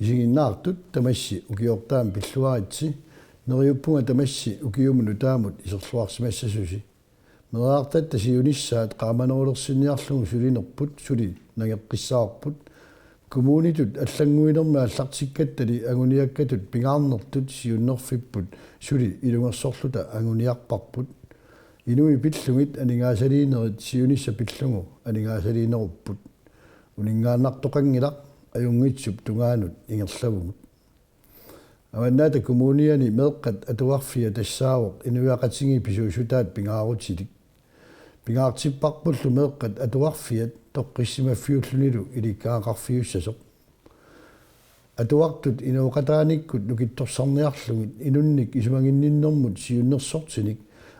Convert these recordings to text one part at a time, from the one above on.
Isiginnaartut tamassi ukiortaam pilluaritsi neriuppunga tamassi ukiumunu taamut iserluarsimassasusi meraartat tasiunissaat qaamanerulersinniarlugu sulinerput suli nageqqissaarput kommunitut allanguinerma allartikkattali anguniakkatut pingaarnertut siunnerfipput suli ilungersorluta anguniarparput inui pillungit aningaasaliinerit siunissa pillungu aningaasaliinerupput uningaannartoqangilaq ajungitsup tungaanut ingerlavugut awannaata kommuniani meeqqat atuarfia tassaawoq inuiaqatingi pisuusutaat pingaarutilik pingaartipparpullu meeqqat atuarfiat toqqissimaffiullunilu ilikkaaqarfiussasoq atuartut inuuqataanikkut nukittorsarniarlugit inunnik isumanginninnermut siunnersortinik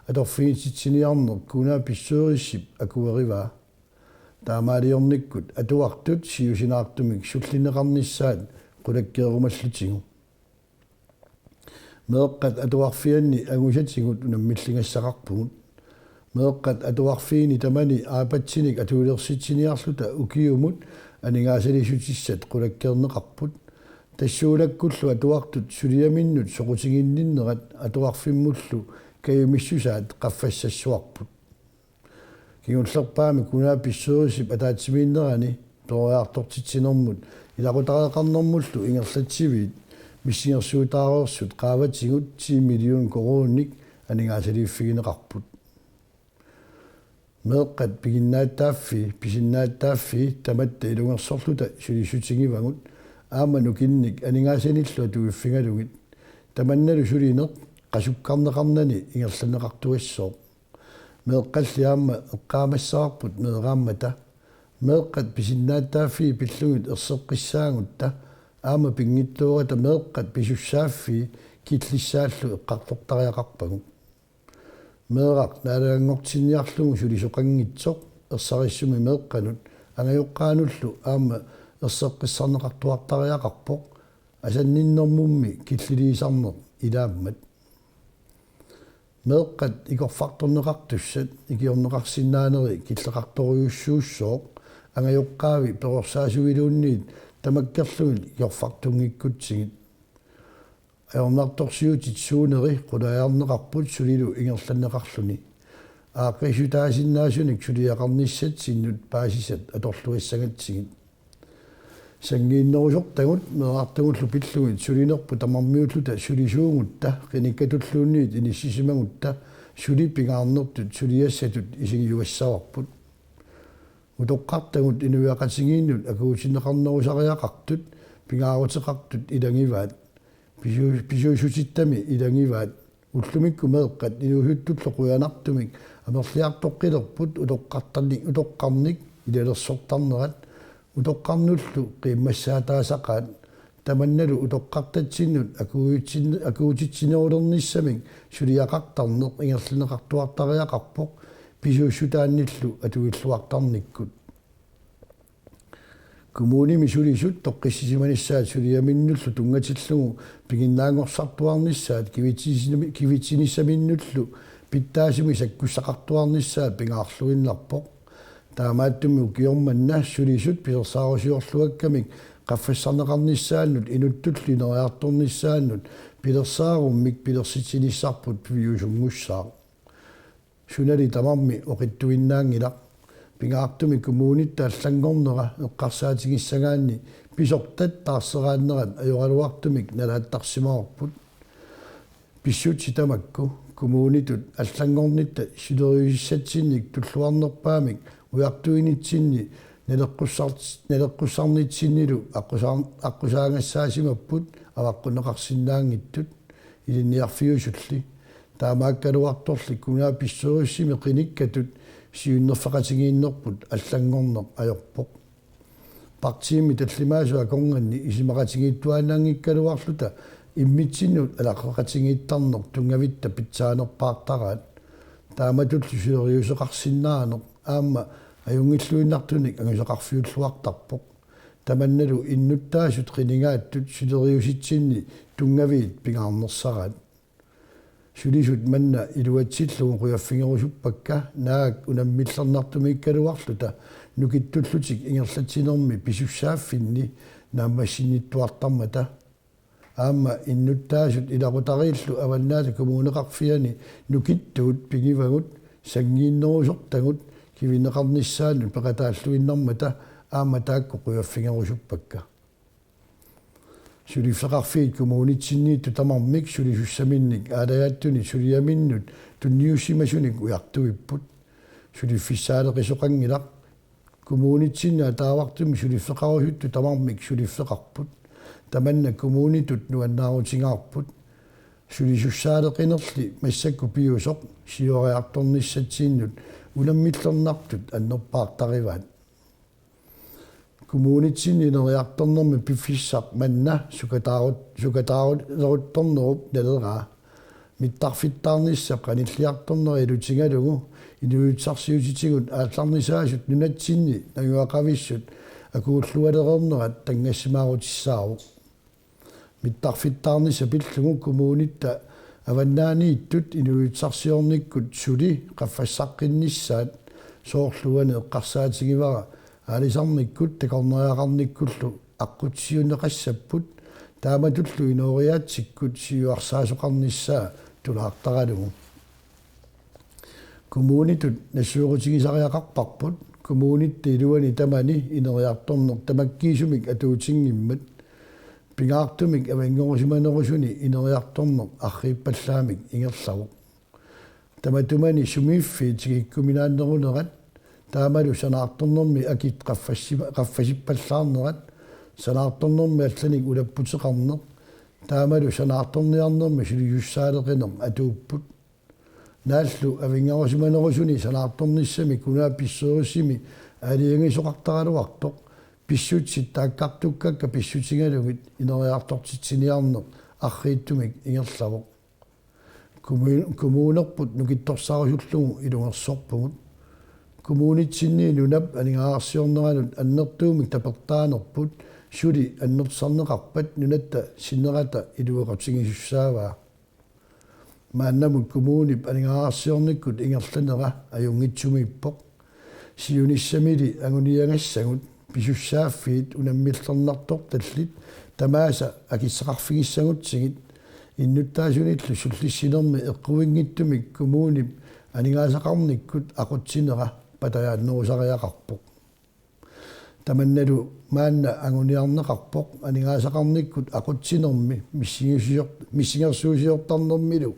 atorfiititsiniarner kunaa pissuerissip akuerivaa taamaaliornikkut atuartut siusinaartumik sullineqarnissaat qulakkeerumallutigu meeqqat atuarfianni angusatigut unammillingassaqarpugut meeqqat atuarfiini tamani aapatsinik atuulersitsiniarluta ukiumut aningaasalisutissat qulakkeerneqarput tassuulakkullu atuartut suliaminnut soqutiginninnerat atuarfimmullu kayumissusaat qaffassassуарпут кигуллерпаами кунаа писсуурисип атаатсимииннерани ториартортитсинэрмут илакутареқарнэрмуллу ингерлатсивиит миссингерсуутаареерсут qaаватигут 10 миллион коронник анингаасалииффигинеқарпут меэққат писиннааттааффи таматта илунгерсорлута сулиссутингивагут аама нукинник анингаасаниллу туиффигалугит таманналу сулинеқ qasukkarneqarnani ingerlaneqartuassoo meeqqalliaamma eqqaamassаарput meeraamata meeqqat pisinnaаттааффи пиллугит ерсеққиссаангутта аама пингитtuurata meeqqat писуссааффи киллиссааллу эққартортариақарпагу meeraq наалаангортинниарлугу сулисоқангитсоқ ерсариссуми meeqqanut ангаюққаануллу аама ерсеққиссарнеқартуартариақарпоқ асанниннэрмумми киллилиисарнеқ илааммат meeqqat ikorfartorneqartussat ikiorneqarsinnaaneri killeqartoriussууssooq angajoqqaavi perorsaasuiluunniit tamakkerlugit ikorfartungikkutsigit ajornartorsiutit suuneri qulajaarneqarput sulilu ingerlanneqarluni aaqisutaasinnaasunnik suliaqarnissat sinnut paasisat atorluissagatsigit sangiinnerusortagut meeraartagullu pillugit sulinerpu tamarmiulluta sulisuungutta qinikkatulluunniit inissisimagutta suli pingaarnertut suliassatut isigiuassaavarput utoqqartagut inuiaqatigiinnut akuutineqarnerusariaqartut pingaaruteqartut ilangivaat pisuusutittami ilangivaat ullumikku meeqqat inuusuttullu quyanartumik amerliartoqqilerput utoqqarnik ilalersortarnerat utoqqarnullu qiimmassaataasaqaat tamannalu utoqqartatsinnut akuutitsinerulernissamik suliaqartarneq ingerlineqartuartariaqarpoq pisuussutaannillu atuilluartarnikkut kommunimi sulisut toqqissisimanissaat suliaminnullu tungatillugu piginnaangorsartuarnissaat kivitsinissaminnullu pittaasimi sakkussaqartuarnissaat pingaarluginnarpoq таамааттуми укиорманна сулисут пилерсаарусиорлуаккамик qaffissarneqarnissaannut inuttullineriartornissaannut pilersaarumмик pilersitiniссарпут пивиусунгуссаа сунали тамарми оқиттуиннаангилақ пингаартуми коммунитта аллангорнера эққарсаатигиссагаанни писортат таарсерааннерат ajorалуартумик налааттарсимаарпут писсути тамакку коммунитут аллангорнитта силериуссатсинник туллуарнерпаамик уяртуинитсинни налеққуссарнитсиннилу аққусаангассаасимаппут аваққунеқарсинаангиттут илинниарфиусулли таамааккалуарторли кунаа писсуруссими қиниккатут сиуннерфақатигииннерпут аллангорнеқ ajorpoq партиими таллимаасуа конганни исимақатигииттуааннаангиккалуарлута иммитсиннут алаққақатигииттарнер тунгавитта питсаанерпаартараат тааматуллу силериусеқарсинаанеқ аама аюнгиллуиннартуник ангусеқарфиуллуартарпоқ таманналу иннуттаасут қинигааттут силериуситсинни тунгавиит пингаарнерсараат сулисут манна илуатсиллугу қуяффингерусуппакка наак унаммиллернартумиккалуарлута нукиттуллутик ингерлатсинерми писуссааффинни naammassinittuartarmata aamma innuttaasut ilaqutariillu avannaata kommuneqarfiani nukittuut pingivagut sangiinnerusortagut kivineqarnissaanut peqataalluinnarmata aamma taakku quyaffingерусуппакка сулиффеқарфиит коммунитсинниитту тамармик сулифуссаминник аалаяаттуни сулиаминнут тунниуссимасуник уяртуиппут сулиффиссаалеқисоқангилақ коммунитсиннаа таавартуми сулиффеқарусутту тамармик сулиффеқарпут таманна коммунитут нуаннаарутингаарпут сулисуссаалеқинерли массакку пиусоқ сиориарторниссатсииннут уламмиллернартут аннерпаартариваат коммунитсиннинериарторнэрми пиффиссақ манна сукатаарут налераа миттарфиттаарниссақ каниллиарторнери илутингалугу инуутсарсиутитигут аалларнисаасут нунатсинни нагуақависсут акууллуалерернерат тангассимаарутиссаару миттарфиттаарниса пиллугу коммунитта аваннаанииттут инуутсарсиорниккут сули qaffassaqqinnissaat соорлуане эққарсаатигивара алисарниккут такорнериақарниккуллу аққутсиунеқассаппут тааматуллу инориаатсиккут сиуарсаасоқарниссаа тулаартаралугу коммунитут нассуурутигисариақарпарпут коммунитти илуани тамани инериарторнер тамаккиисумик атуутингиммат пингаартумик авангорусиманерусуни инериарторнер аррииппаллаамик ингерлаву таматумани сумииффи тигиккуминааннерунерат таамалу санаарторнэрми акит qaffasippallaarnerat санаарторнэрми алланик улаппутеқарнер таамалу санаарторниарнэрми сулиуссаалеқинер атууппут нааллу авингерусиманерусуни санаарторниссами кунаа писсеруссими алиангисоқартаралуартоқ писсутсит тааккартуккакка писсутингалугит инериартортитсиниарнер аррииттумик ингерлавоқ коммунерпут нукитторсарусуллугу илунгерсорпугут коммунитсинни нунап анигаарсиорнералут аннертуумик тапертаанерпут сули аннерсарнеқарпат нунатта синнерата илуеқатсигисуссааваа мааннамут коммунип анигаарсиорниккут ингерланера аюнгитсумииппоқ сиуниссамили агуниангассагут писуссааффиит унаммиллернартор таллит тамааса акиссақарфигиссагутсигит иннуттаасуниллу суллиссинерми эққуингиттумик коммунип анигаасақарниккут ақутсинера патаяаннерусариақарпоқ таманналу маанна агуниарнеқарпоқ анигаасақарниккут ақутсинерми миссингерсуусиортарнэрмилу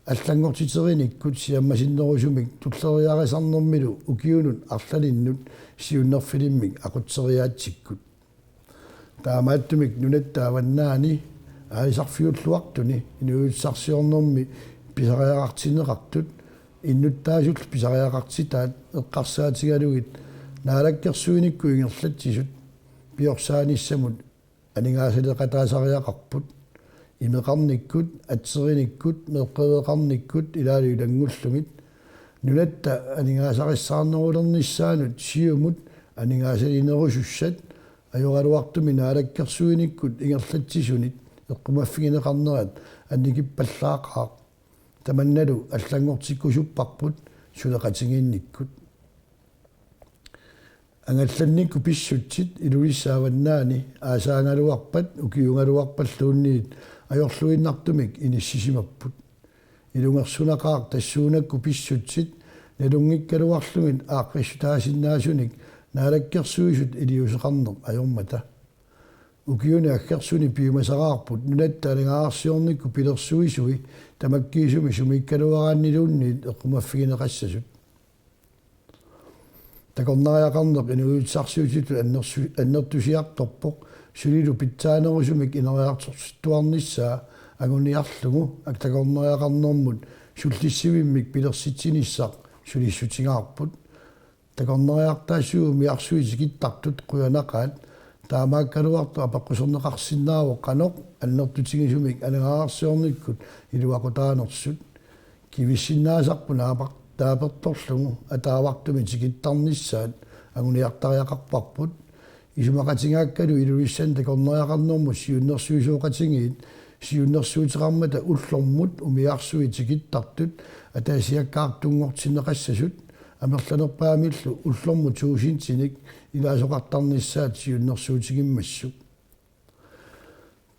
аллангортитериниккут сиаммасиннерусумик туллериарисарнэрмилу укиунут арлалиннут сиуннерфилиммик ақутсериаатсиккут таамааттумик нунаттааваннаани аалисарфиуллуартуни инуутсарсиорнэрми писариақартинеқартут иннуттаасул писариақартитаат эққарсаатигалугит наалаккерсуиникку ингерлатсисут пиорсааниссамут анигаасалеқатаасариақарпут имеқарниккут атсериниккут меққевеқарниккут илаалу илангуллугит нунатта анигаасариссаарнерулерниссаанут сиумут анигаасалинерусуссат аюралуартуми наалаккерсуиниккут ингерлатсисунит эққумаффигинеқарнерат анникиппаллаақаа таманналу аллангортиккусуппарпут сулеқатингиинниккут ангалланникку писсутсит илулиссааваннаани аасаангалуарпат укиунгалуарпаллуунниит ajorluinnartumik inissisimapпут илунгерсунақаар тассуунакку писсутсит налунгиккалуарлугит ааққиссутаасиннаасуник наалаккерсуисут илиусеқарнер ajormata укиуни аккерсуни пиумасараарпут нунаттаалингаарсиорникку пилерсуисуи тамаккиисуми сумиккалуарааннилуунниит эққумаффигинеқассасут такорнариақарнеқ инуутсарсуутиту аннертусиарторпоқ сулилу питсаанерусумик инериарторсуттуарниссаа агуниарлугу актакорнариақарнэрмут суллиссивиммик пилерситсиниссақ сулиссутингаарпут такорнариартаассууми арсуисикиттартут қуянақаат таамааккалуарту апаққусернеқарсинаавоқ қаноқ аннертутигисумик анагаарсиорниккут илуақутаанерсут кивиссиннаасарпуна апақ тааперторлугу атаавартуми тикиттарниссаат агуниартариақарпарпут исумақатингааккалу илуиссан такорнариақарнэрму сиуннерсуисуоқатингиит сиуннерсуутеқармата уллормут умиарсуи тикиттартут атаасиаккаартунгортинеқассасут амерланерпаамиллу уллорму туусинтиник илаасоқартарниссаат сиуннерсуутигиммассу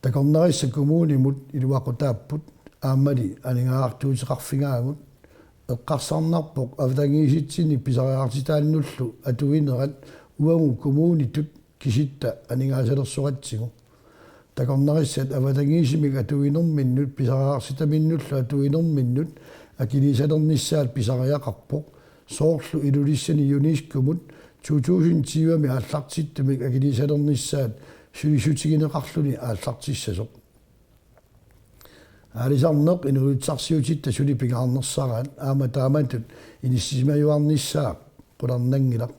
Takornarissa kommunimut iluaqutapput aammali aningaartuutiqarfingaagut eqqarsarnarpoq avatangiisitsinnik pisariaartitaannullu atuinerat uangu kommunitut kisitta aningaasalersuratsigu takornarissat avatangiisimik atuinerminnut pisariaarsitaminnullu atuinerminnut akiliisalernissaat pisariaqarpoq soorlu ilulissani uniskumut 2020 ааллартиттумик акилисалернissaat сулисутигинеқарлуни ааллартиссасоқ аалисарнеқ инуутсарсиутитта сулипигаарнерсараат аама тааматут иниссимаюарниссаа қуларнангилақ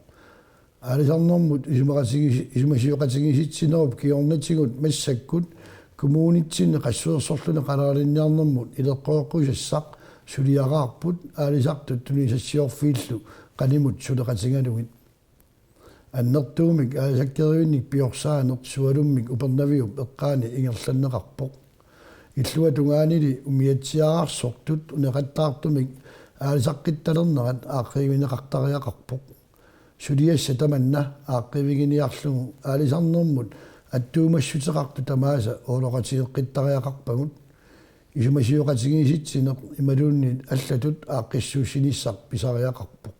аалисарнэрмут исумасиоқатигиситсинеруп киорнатигут массаккут коммуунитсинне қассуерсорлуне қалаалинниарнэрмут илеққоэққусассақ сулиараарпут аалисартут тунисассиорфииллу qalimut suleqatigaluгит аннертуумик аасаккериунник пиорсаанеқ суалуммик упернавиуп эққаани ингерланнеқарпоқ иллуа тунгаанили умиатсиаарсортут унеқаттаартумик аасаққитталернерат ааққивинеқартариақарпоқ сулиасса таманна ааққивигиниарлугу аалисарнэрмут аттуумассутеқарту тамааса оолоқатигеққиттариақарпагут исумасиоқатигиситсинеқ ималуунни аллатут ааққиссуусиниссақ писариақарпоқ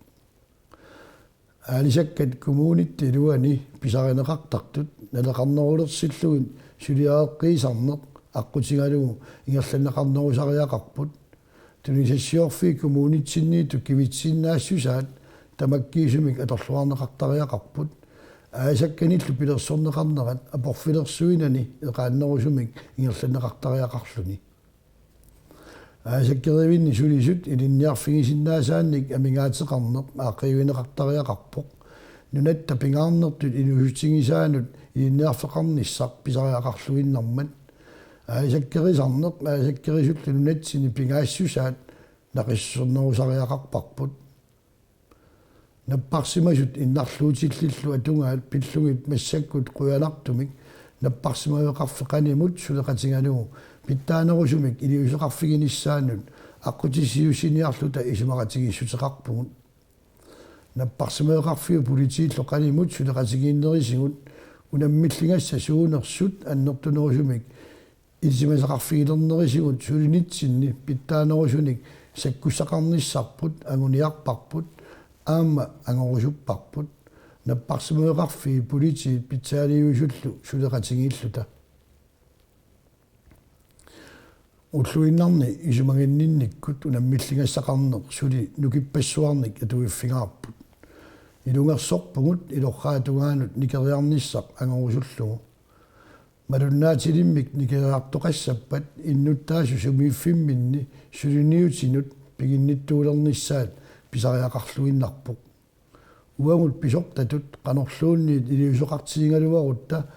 аалисаккат коммунитти луани писаринеқартартут налеқарнерулерсиллугин сулиаэққиисарнеқ аққутигалугу ингерланнеқарнерусариақарпут тунисассиорфи коммунитсиннииту кивитсиннаассусаат тамаккиисумик аторлуарнеқартариақарпут аасакканиллу пилерсорнеқарнерат апорфилерсуинани эқааннерусумик ингерланнеқартариақарлуни аасаккеривинни сулисут илинниарфигисиннаасаанник амингаатеқарнеқ ааққивинеқартариақарпоқ нунатта пингаарнертут инусутигисаанут илинниарфеқарниссақ писариақарлуиннармат аасаккерисарнеқ аасаккерисуллу нунатсини пингаассусаат нақиссернерусариақарпарпут наппарсимасут иннарлуутиллиллу атунгаат пиллугит массаккут қуялартумик наппарсимавеқарфеқанимут сулеқатигалугу питтаанерусумик илиусеқарфигиниссаанут аққутиссиусиниарлута исумақатигиссутеқарпугут наппарсимавеқарфиу политиилло qalimut сулеқатигииннерисигут унаммиллигасса суунерсут аннертунерусумик исимасеқарфигилернерисигут сулинитсинни питтаанерусуник саккуссақарниссарпут агуниарпарпут аама ангорусуппарпут наппарсимавеқарфи полити питсаалиусуллу сулеқатигииллута уллуиннарни исумагиннинниккут унаммиллигассақарнеқ сули нукиппассуарник атуиффигаарпут илунгерсорпугут илорраатугаанут никериарниссақ ангорусуллугу малуннаатилиммик никериартоқассаппат иннуттаасу сумииффимминни сулиниутинут пигинниттуулерниссаат писариақарлуиннарпоқ уагут писортатут qanorluunniit илиусоқартигингалуарутта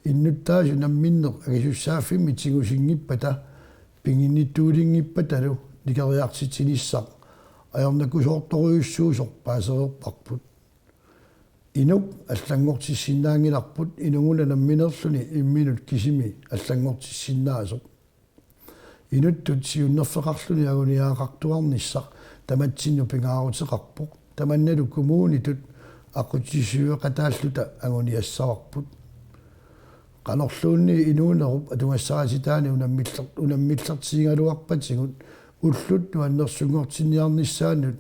иннуттаасу намминнеқ агисуссааффимми тигусингиппата пингинниттуулингиппаталу никериартитсиниссақ аярнакусоорторуйуссуусор паасереерпарпут инук аллангортиссиннаангиларпут инугуна намминерлуни имминут кисими аллангортиссиннаасоқ инуттут сиуннерфеқарлуни агуниаақартуарниссақ таматсинну пингаарутеқарпоқ таманналу коммунитут аққутиссуеқатааллута агуниассаварпут qanorluunni inuunerup atungassaraasitaani unammillaertigingaluarpatsigут уллут нуаннерсунгортинниарнissaanут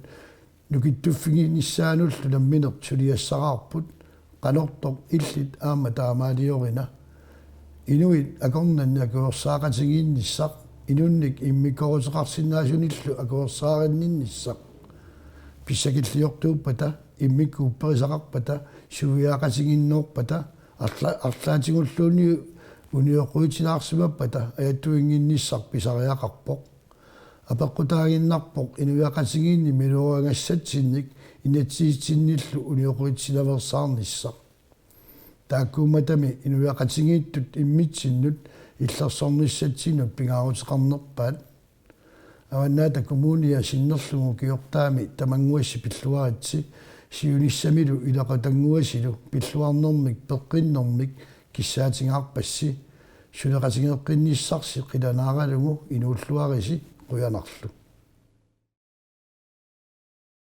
нукиттуффигинissaanullu намминер сулиассараарпут qanortoq illit aama taamaaliorina inuit akornanni akuersaaqatigiinnissaq inunnik immikkorutеқарсинаасуниллу акуерсааранниннissaq писсакиллиортууппата иммиккуупперисақарпата сувиаақатигиннуорпата арлаатигуллуунни униоқуитинаарсимаппата аятtuinginnissaq писариақарпоқ апеққутаагиннарпоқ инуиақатигиинни милуагассатсинник инатсиитсинниллу униоқуитсинаверсаарниссақ тааккууматами инуиақатигииттут иммитсиннут иллерсорниссатсинут пингаарутеқарнерпаат аваннаата коммуния синнерлугу киортаами тамангуасси пиллуаратси сиуниссамилу илақатангуасилу пиллуарнэрмик пеққиннэрмик киссаатингаарпасси сулеқатингеққинниссарси қиланааралугу инууллуариси қуянарлу